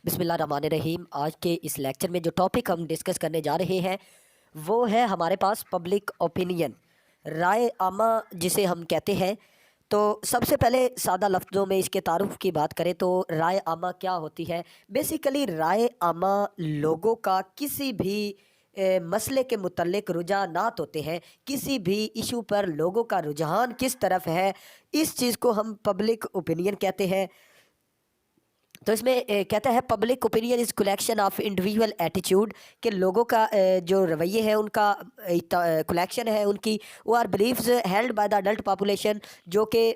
बिस्मिल्लाहिर्रहमानिर्रहीम। आज के इस लेक्चर में जो टॉपिक हम डिस्कस करने जा रहे हैं वो है हमारे पास पब्लिक ओपिनियन, राय आमा जिसे हम कहते हैं। तो सबसे पहले सादा लफ्ज़ों में इसके तारुफ की बात करें तो राय आमा क्या होती है। बेसिकली राय आमा लोगों का किसी भी मसले के मुतल्लिक रुझानात होते हैं, किसी भी इशू पर लोगों का रुझान किस तरफ है, इस चीज़ को हम पब्लिक ओपिनियन कहते हैं। तो इसमें कहता है public opinion is collection of individual attitude, कि लोगों का जो रवैये है उनका कलेक्शन है उनकी, वो are believes held by the adult population, जो कि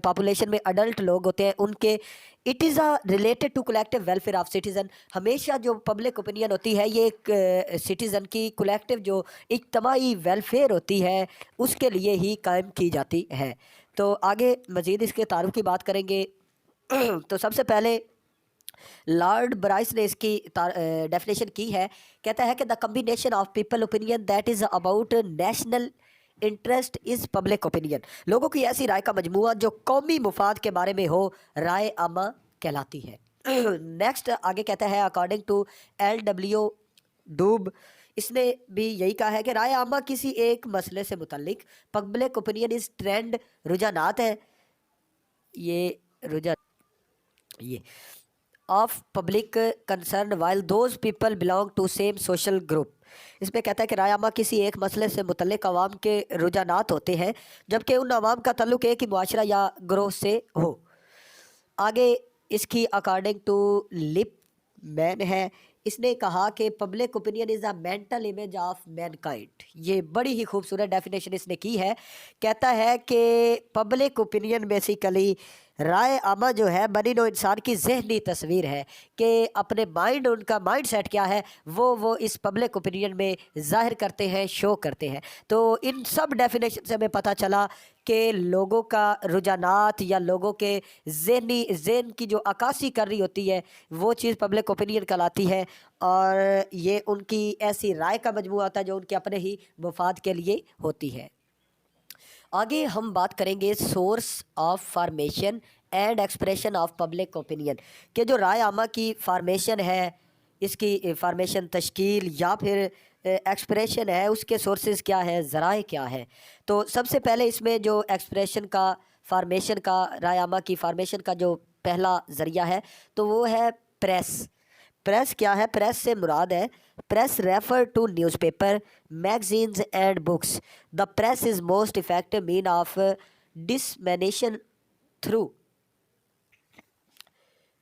पॉपुलेशन में अडल्ट लोग होते हैं उनके। It is a related to collective welfare of citizen. हमेशा जो पब्लिक ओपिनियन होती है ये एक सिटीज़न की कलेक्टिव जो इज्तमाही वेलफेयर होती है उसके लिए ही कायम की जाती है। तो आगे मज़ीद इसके तारुफ की बात करेंगे। तो सबसे पहले लॉर्ड ब्राइस ने इसकी डेफिनेशन की है। कहता है कि the combination of people opinion that is about national interest is public opinion. लोगों की ऐसी राय का मजमूआ जो कौमी मुफाद के बारे में हो, राय आमा कहलाती है। नेक्स्ट आगे कहता है अकॉर्डिंग टू LW डूब, इसने भी यही कहा है कि राय आमा किसी एक मसले से मुतल्लिक पब्लिक ओपिनियन इज़ ट्रेंड, रुझानात है ये रुझान ये of public concern while those people belong to same social group. इसमें कहता है कि राय आमा किसी एक मसले से मुतल्लिक अवाम के रुझानात होते हैं जबकि उन अवाम का ताल्लुक एक ही मुआशरा या ग्रोह से हो। आगे इसकी अकॉर्डिंग टू लिप मैन है, इसने कहा कि public opinion is a mental image of Mankind. ये बड़ी ही खूबसूरत डेफिनेशन इसने की है। कहता है कि पब्लिक ओपिनियन बेसिकली राय आमा जो है बनी नो इंसान की जहनी तस्वीर है कि अपने माइंड, उनका माइंड सेट क्या है वो इस पब्लिक ओपिनियन में ज़ाहिर करते हैं, शो करते हैं। तो इन सब डेफिनेशन से हमें पता चला कि लोगों का रुझानात या लोगों के ज़हन की जो अक्कासी कर रही होती है वो चीज़ पब्लिक ओपिनियन कहलाती है, और ये उनकी ऐसी राय का मजमूआ होता है जो उनके अपने ही मुफाद के लिए होती है। आगे हम बात करेंगे source of formation and expression of public opinion, कि जो राय आमा की फार्मेशन है, इसकी फार्मेशन तश्कील या फिर एक्सप्रेशन है, उसके सोर्सेज क्या है, ज़राए क्या है। तो सबसे पहले इसमें जो एक्सप्रेशन का, फार्मेशन का, राय आमा की फार्मेशन का जो पहला ज़रिया है तो वो है प्रेस। प्रेस क्या है? प्रेस से मुराद है press refer to newspaper, magazines and books. The press is most effective mean of dissemination through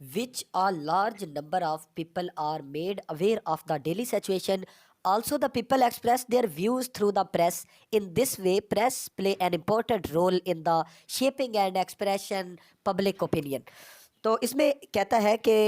which a large number of people are made aware of the daily situation. Also, the people express their views through the press. In this way, press play an important role in the shaping and expression public opinion. तो इसमें कहता है कि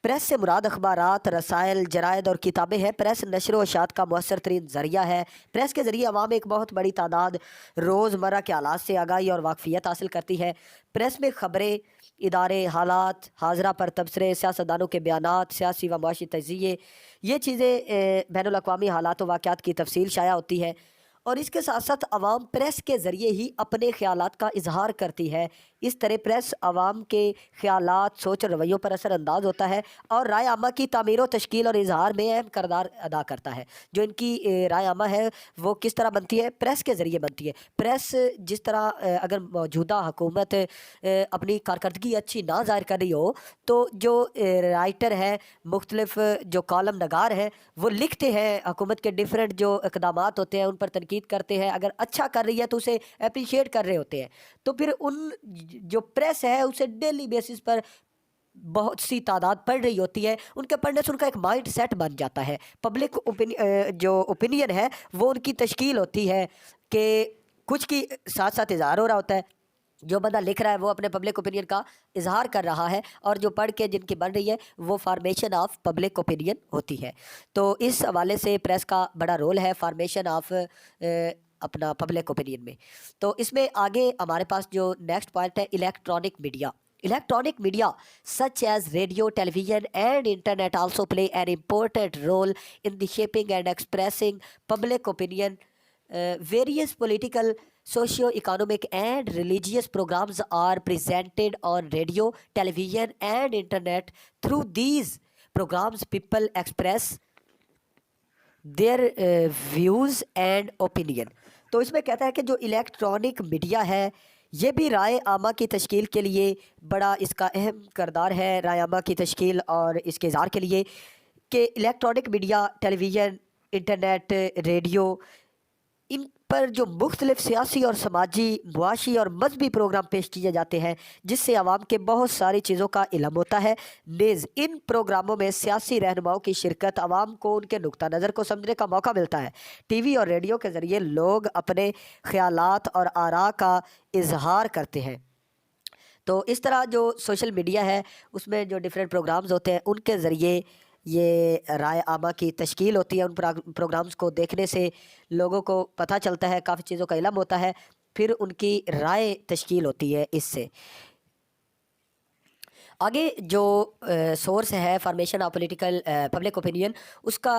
press से मुराद अखबारात, रसायल, जरायद और किताबें हैं। Press नशर व इशाअत का मौसर तरीन ज़रिया है। प्रेस के ज़रिए अवाम एक बहुत बड़ी तादाद रोज़मर्रा के हालात से आगाही और वाकफियत हासिल करती है। प्रेस में ख़बरें, इदारे, हालात, हाजरा पर तबसरे, सियासतदानों के बयानात, सियासी व माशी तजिए, ये चीज़ें बैनुल अक़वामी हालात व वाक़यात की तफसील शाया होती है। और इसके साथ साथ अवाम प्रेस के ज़रिए ही अपने ख़यालात का इजहार करती है। इस तरह प्रेस अवाम के ख़यालात, सोच और रवैयों पर असरानंदाज होता है और राय आमा की तामीर व तश्कील और इजहार में अहम किरदार अदा करता है। जो इनकी राय आमा है वो किस तरह बनती है? प्रेस के ज़रिए बनती है। प्रेस जिस तरह अगर मौजूदा हुकूमत अपनी कारकर्दगी अच्छी ना ज़ाहिर कर रही हो तो जो राइटर है, मुख्तलिफ जो कॉलम नगार हैं, वो लिखते हैं हुकूमत के डिफरेंट जो इक़दामात होते हैं उन पर तनकीद करते हैं। अगर अच्छा कर रही है तो उसे अप्रिशिएट कर रहे होते हैं। तो फिर उन जो प्रेस है उसे डेली बेसिस पर बहुत सी तादाद पढ़ रही होती है। उनके पढ़ने से उनका एक माइंड सेट बन जाता है। पब्लिक जो ओपिनियन है वो उनकी तश्कील होती है कि कुछ की साथ साथ इजहार हो रहा होता है। जो बंदा लिख रहा है वो अपने पब्लिक ओपिनियन का इजहार कर रहा है और जो पढ़ के जिनकी बन रही है वो फार्मेशन ऑफ पब्लिक ओपिनियन होती है। तो इस हवाले से प्रेस का बड़ा रोल है फार्मेशन ऑफ अपना पब्लिक ओपिनियन में। तो इसमें आगे हमारे पास जो नेक्स्ट पॉइंट है electronic media. Electronic media such as radio, television and internet also play an important role in the shaping and expressing public opinion. various political, socio-economic and religious programs are presented on radio, television and internet. Through these programs people express their views and opinion. तो इसमें कहता है कि जो electronic media है ये भी राय आमा की तश्कील के लिए बड़ा इसका अहम किरदार है, राय आमा की तश्कील और इसके इज़हार के लिए कि electronic media, television, internet, radio, इन पर जो मुख्तलिफ सियासी और समाजी, मुआशी और मजहबी प्रोग्राम पेश किए जाते हैं जिससे आवाम के बहुत सारी चीज़ों का इल्म होता है। नेज़ इन प्रोग्रामों में सियासी रहनुमाओं की शिरकत आवाम को उनके नुक्ता नज़र को समझने का मौका मिलता है। टीवी और रेडियो के ज़रिए लोग अपने ख़यालात और आरा का इजहार करते हैं। तो इस तरह जो सोशल मीडिया है उसमें जो डिफरेंट प्रोग्राम्स होते हैं उनके ज़रिए ये राय आमा की तश्कील होती है। उन प्रोग्राम्स को देखने से लोगों को पता चलता है, काफ़ी चीज़ों का इल्म होता है, फिर उनकी राय तश्कील होती है। इससे आगे जो सोर्स है formation of political public opinion उसका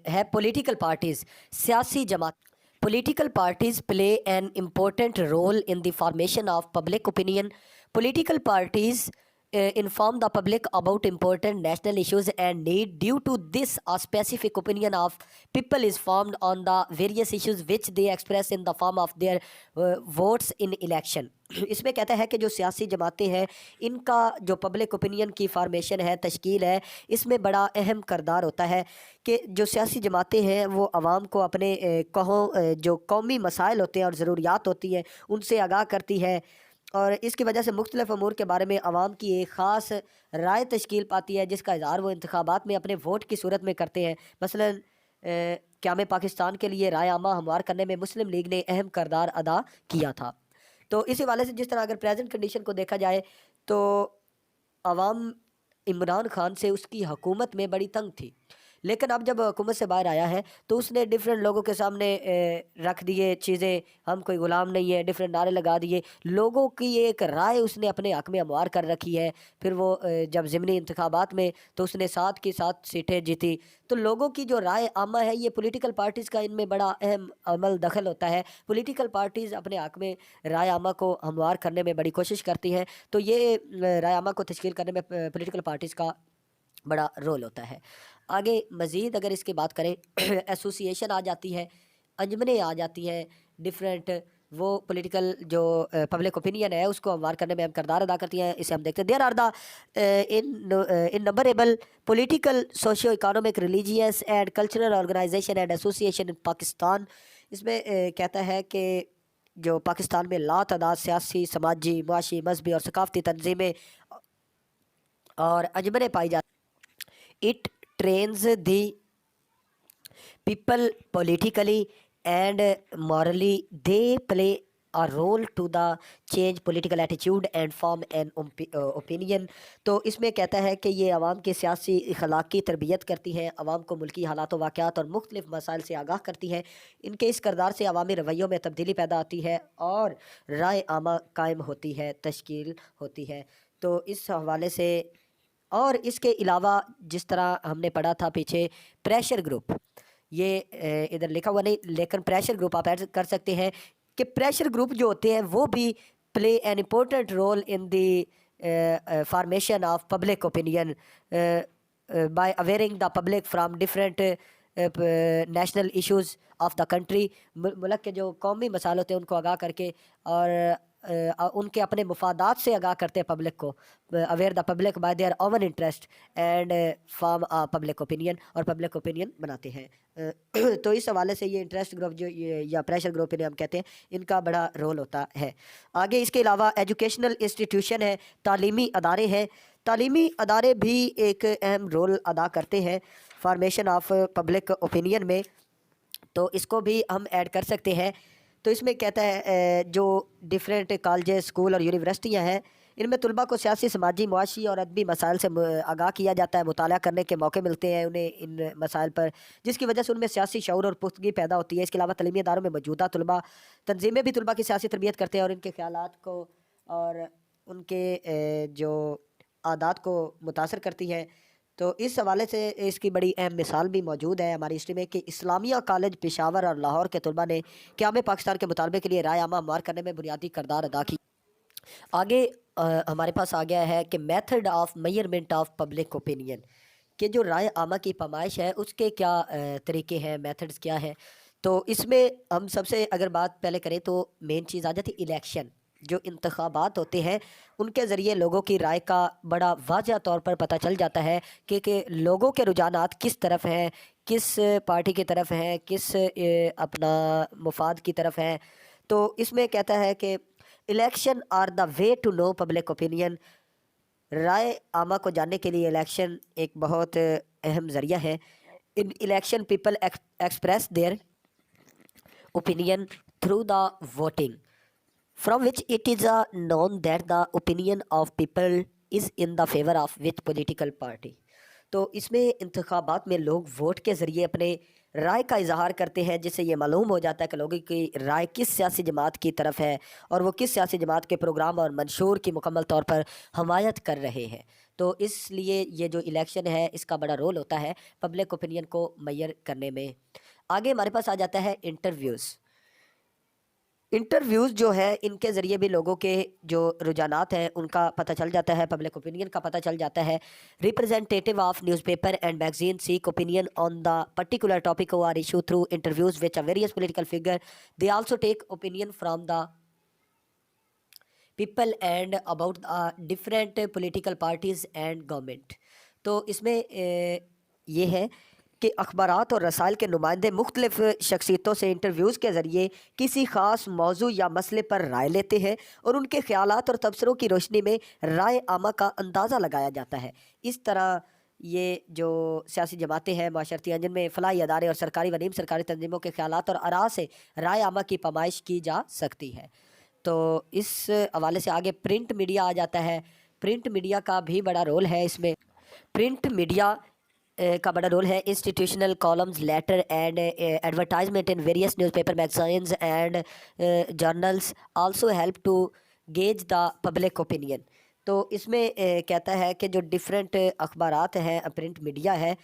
है पॉलिटिकल पार्टीज़, सियासी जमात। Political parties play an important role in the formation of public opinion. Political parties inform the public about important national issues and need. Due to this, a specific opinion of people is formed on the various issues which they express in the form of their votes in election. इसमें कहता है कि जो सियासी जमातें हैं इनका जो public opinion की फार्मेशन है, तश्कील है, इसमें बड़ा अहम किरदार होता है कि जो सियासी जमातें हैं वो आवाम को अपने जो कौमी मसाइल होते हैं और ज़रूरियात होती हैं उनसे आगाह करती है और इसकी वजह से मुख्तलिफ़ अमूर के बारे में आवाम की एक ख़ास राय तश्कील पाती है जिसका इज़हार वो इंतखाबात में अपने वोट की सूरत में करते हैं। मसलन क़याम पाकिस्तान के लिए राय आमा हमवार करने में मुस्लिम लीग ने अहम किरदार अदा किया था। तो इसी वाले से जिस तरह अगर प्रेजेंट कंडीशन को देखा जाए तो अवाम इमरान खान से उसकी हुकूमत में बड़ी तंग थी, लेकिन अब जब हुकूमत से बाहर आया है तो उसने डिफरेंट लोगों के सामने रख दिए चीज़ें, हम कोई ग़ुलाम नहीं है, डिफरेंट नारे लगा दिए, लोगों की एक राय उसने अपने हक़ में हमवार कर रखी है। फिर वो जब ज़िमनी इंतखाबात में तो उसने 7 की 7 सीटें जीती। तो लोगों की जो राय आमा है ये पॉलिटिकल पार्टीज़ का इनमें बड़ा अहम अमल दखल होता है। पॉलिटिकल पार्टीज़ अपने हक़ में राय आमा को हमवार करने में बड़ी कोशिश करती हैं, तो ये राय आमा को तश्कील करने में पॉलिटिकल पार्टीज़ का बड़ा रोल होता है। आगे मज़ीद अगर इसकी बात करें एसोसिएशन आ जाती है, अंजमनें आ जाती हैं, डिफरेंट वो पॉलिटिकल जो पब्लिक ओपिनियन है उसको हमवार करने में अहम किरदार अदा करती हैं। इसे हम देखते हैं। There are the innumerable political, socio economic, religious and cultural organisation and association in Pakistan. इसमें कहता है कि जो पाकिस्तान में लातदाद सियासी, समाजी, मुआशी, मजहबी और सकाफती तंजीमें और अंजमनें पाई जाती। It trains the people politically and morally. They play a role to the change political attitude and form an opinion. तो इसमें कहता है कि ये आवाम के सियासी अखलाक की तरबियत करती हैं, आवाम को मुल्की हालात वाक़यात और मुख्तलिफ मसाइल से आगाह करती हैं। इनके इस किरदार से अवामी रवैयों में तब्दीली पैदा आती है और राय आमा कायम होती है, तश्कील होती है। तो इस हवाले से और इसके अलावा जिस तरह हमने पढ़ा था पीछे प्रेशर ग्रुप, ये इधर लिखा हुआ नहीं लेकिन प्रेशर ग्रुप आप ऐड कर सकते हैं कि प्रेशर ग्रुप जो होते हैं वो भी play an important role in the formation of public opinion by awaring the public from different national issues of the country. मुल्क के जो कौमी मसाइल होते हैं उनको आगाह करके और उनके अपने मुफादात से आगाह करते हैं पब्लिक को, aware the public bye their own interest and form public opinion, और पब्लिक ओपिनियन बनाते हैं। तो इस हवाले से ये इंटरेस्ट ग्रुप जो या प्रेशर ग्रुप इन्हें हम कहते हैं, इनका बड़ा रोल होता है। आगे इसके अलावा एजुकेशनल इंस्टीट्यूशन है, तालीमी अदारे हैं। तालीमी अदारे भी एक अहम रोल अदा करते हैं फॉर्मेशन ऑफ पब्लिक ओपिनियन में, तो इसको भी हम ऐड कर सकते हैं। तो इसमें कहता है जो डिफरेंट कॉलेज, स्कूल और यूनिवर्सिटियाँ हैं इनमें तलबा को सियासी, समाजी, मुआशी और अदबी मसाइल से आगाह किया जाता है, मुताला करने के मौके मिलते हैं उन्हें इन मसाइल पर, जिसकी वजह से उनमें सियासी शऊर और पुख्तगी पैदा होती है। इसके अलावा तलीमी इदारों में मौजूदा तलबा तंजीमें भी तलबा की सियासी तरबियत करते हैं और इनके ख्यालात को और उनके जो आदात को मुतासर करती हैं। تو اس حوالے سے اس کی بڑی اہم مثال بھی موجود ہے ہماری ہسٹری میں کہ اسلامیہ کالج پشاور اور لاہور کے طلباء نے قیام پاکستان کے مطالبے کے لیے رائے عامہ ہموار کرنے میں بنیادی کردار ادا کی۔ آگے ہمارے پاس آ گیا ہے کہ method of measurement of public opinion, کہ جو رائے عامہ کی پیمائش ہے اس کے کیا طریقے ہیں، میتھڈز کیا ہیں۔ تو اس میں ہم سب سے اگر بات پہلے کریں تو مین چیز آ جاتی الیکشن، جو انتخابات ہوتے ہیں ان کے ذریعے لوگوں کی رائے کا بڑا واضح طور پر پتہ چل جاتا ہے کہ لوگوں کے رجحانات کس طرف ہیں، کس پارٹی کی طرف ہیں، کس اپنا مفاد کی طرف ہیں۔ تو اس میں کہتا ہے کہ election are the way to know public opinion, رائے عامہ کو جاننے کے لیے الیکشن ایک بہت اہم ذریعہ ہے۔ In election people express their opinion through the voting, from which it is known that the opinion of people is in the favor of which political party۔ تو اس میں انتخابات میں لوگ ووٹ کے ذریعے اپنے رائے کا اظہار کرتے ہیں، جس سے یہ معلوم ہو جاتا ہے کہ لوگوں کی رائے کس سیاسی جماعت کی طرف ہے اور وہ کس سیاسی جماعت کے پروگرام اور منشور کی مکمل طور پر حمایت کر رہے ہیں۔ تو اس لیے یہ جو الیکشن ہے اس کا بڑا رول ہوتا ہے پبلک اوپینین کو میئر کرنے میں۔ آگے ہمارے پاس آ جاتا ہے انٹرویوز جو ہے ان کے ذریعے بھی لوگوں کے جو رجحانات ہیں ان کا پتہ چل جاتا ہے، پبلک اوپینین کا پتہ چل جاتا ہے۔ Representative of newspaper and magazine seek opinion on the particular topic اور issue through interviews which various political figure, they also take opinion from the people and about different political parties and government. تو اس میں یہ ہے کہ اخبارات اور رسائل کے نمائندے مختلف شخصیتوں سے انٹرویوز کے ذریعے کسی خاص موضوع یا مسئلے پر رائے لیتے ہیں اور ان کے خیالات اور تبصروں کی روشنی میں رائے عامہ کا اندازہ لگایا جاتا ہے۔ اس طرح یہ جو سیاسی جماعتیں ہیں معاشرتی انجن میں فلاحی ادارے اور سرکاری و نیم سرکاری تنظیموں کے خیالات اور آراء سے رائے عامہ کی پیمائش کی جا سکتی ہے۔ تو اس حوالے سے آگے پرنٹ میڈیا آ جاتا ہے۔ پرنٹ میڈیا کا بھی بڑا رول ہے اس میں۔ پرنٹ میڈیا کا بڑا رول ہے۔ Institutional columns, letter and advertisement in various newspaper magazines and journals also help to gauge the public opinion. تو اس میں کہتا ہے کہ جو ڈفرینٹ اخبارات ہیں، پرنٹ میڈیا ہے،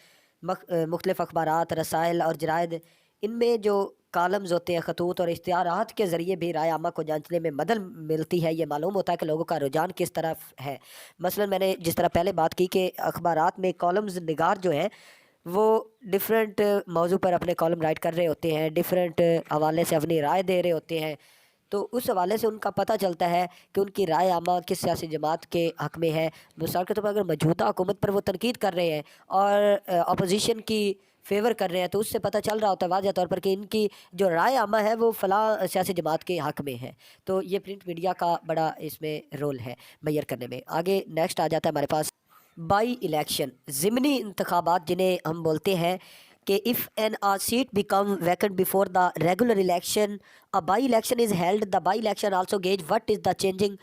مختلف اخبارات، رسائل اور جرائد، ان میں جو کالمز ہوتے ہیں، خطوط اور اشتہارات کے ذریعے بھی رائے عامہ کو جانچنے میں مدد ملتی ہے۔ یہ معلوم ہوتا ہے کہ لوگوں کا رجحان کس طرف ہے۔ مثلا میں نے جس طرح پہلے بات کی کہ اخبارات میں کالمز نگار جو ہیں وہ ڈفرینٹ موضوع پر اپنے کالم رائٹ کر رہے ہوتے ہیں، ڈفرینٹ حوالے سے اپنی رائے دے رہے ہوتے ہیں۔ تو اس حوالے سے ان کا پتہ چلتا ہے کہ ان کی رائے عامہ کس سیاسی جماعت کے حق میں ہے۔ مثال کے طور پر اگر موجودہ حکومت پر وہ تنقید کر رہے ہیں اور اپوزیشن کی فیور کر رہے ہیں تو اس سے پتہ چل رہا ہوتا ہے واضح طور پر کہ ان کی جو رائے عامہ ہے وہ فلاں سیاسی جماعت کے حق میں ہے۔ تو یہ پرنٹ میڈیا کا بڑا اس میں رول ہے میئر کرنے میں۔ آگے نیکسٹ آ جاتا ہے ہمارے پاس بائی الیکشن، ضمنی انتخابات جنہیں ہم بولتے ہیں کہ if an seat become vacant before the regular election, a by election is held. The by election also gauge what is changing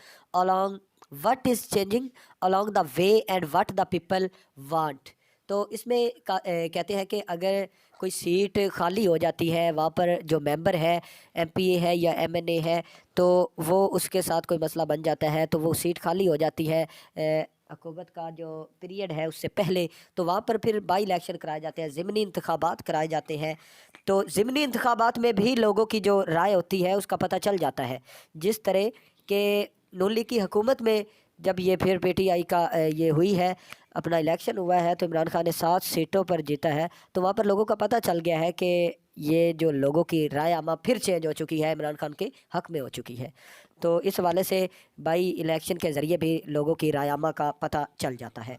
along the way and what the people want۔ تو اس میں کہتے ہیں کہ اگر کوئی سیٹ خالی ہو جاتی ہے، وہاں پر جو ممبر ہے، ایم پی اے ہے یا ایم این اے ہے، تو وہ اس کے ساتھ کوئی مسئلہ بن جاتا ہے تو وہ سیٹ خالی ہو جاتی ہے حکومت کا جو پیریڈ ہے اس سے پہلے، تو وہاں پر پھر بائی الیکشن کرائے جاتے ہیں، ضمنی انتخابات کرائے جاتے ہیں۔ تو ضمنی انتخابات میں بھی لوگوں کی جو رائے ہوتی ہے اس کا پتہ چل جاتا ہے۔ جس طرح کہ نون لیگ کی حکومت میں جب یہ پھر پی ٹی آئی کا یہ ہوئی ہے، اپنا الیکشن ہوا ہے تو عمران خان نے 7 سیٹوں پر جیتا ہے، تو وہاں پر لوگوں کا پتہ چل گیا ہے کہ یہ جو لوگوں کی رائے عامہ پھر چینج ہو چکی ہے، عمران خان کے حق میں ہو چکی ہے۔ تو اس حوالے سے بائی الیکشن کے ذریعے بھی لوگوں کی رائے عامہ کا پتہ چل جاتا ہے۔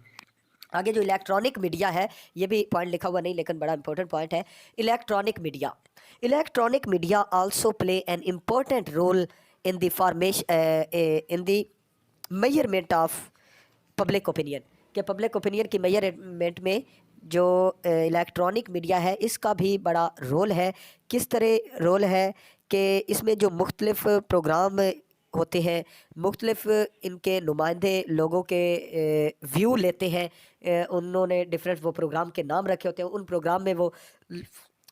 آگے جو الیکٹرانک میڈیا ہے، یہ بھی پوائنٹ لکھا ہوا نہیں لیکن بڑا امپورٹنٹ پوائنٹ ہے۔ Electronic media also play an important role in the in the measurement of public opinion, کہ پبلک اوپینین کی میئرمنٹ میں جو الیکٹرانک میڈیا ہے اس کا بھی بڑا رول ہے۔ کس طرح رول ہے کہ اس میں جو مختلف پروگرام ہوتے ہیں، مختلف ان کے نمائندے لوگوں کے ویو لیتے ہیں، انہوں نے ڈفرینٹ وہ پروگرام کے نام رکھے ہوتے ہیں، ان پروگرام میں وہ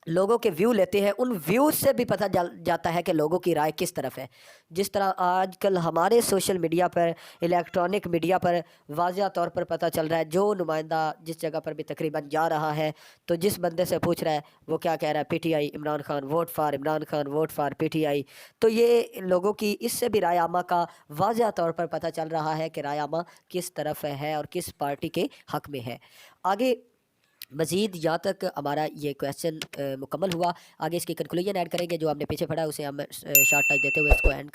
لوگوں کے ویو لیتے ہیں، ان ویوز سے بھی پتہ جاتا ہے کہ لوگوں کی رائے کس طرف ہے۔ جس طرح آج کل ہمارے سوشل میڈیا پر، الیکٹرانک میڈیا پر واضح طور پر پتہ چل رہا ہے، جو نمائندہ جس جگہ پر بھی تقریباً جا رہا ہے تو جس بندے سے پوچھ رہا ہے وہ کیا کہہ رہا ہے، P T I Imran Khan, vote for Imran Khan, vote for P T I. تو یہ لوگوں کی اس سے بھی رائے عامہ کا واضح طور پر پتہ چل رہا ہے کہ رائے عامہ کس طرف ہے اور کس پارٹی کے حق میں ہے۔ آگے مزید یہاں تک ہمارا یہ کویشچن مکمل ہوا، آگے اس کی کنکلوژن ایڈ کریں گے، جو ہم نے پیچھے پڑھا اسے ہم شارٹ ٹچ دیتے ہوئے اس کو اینڈ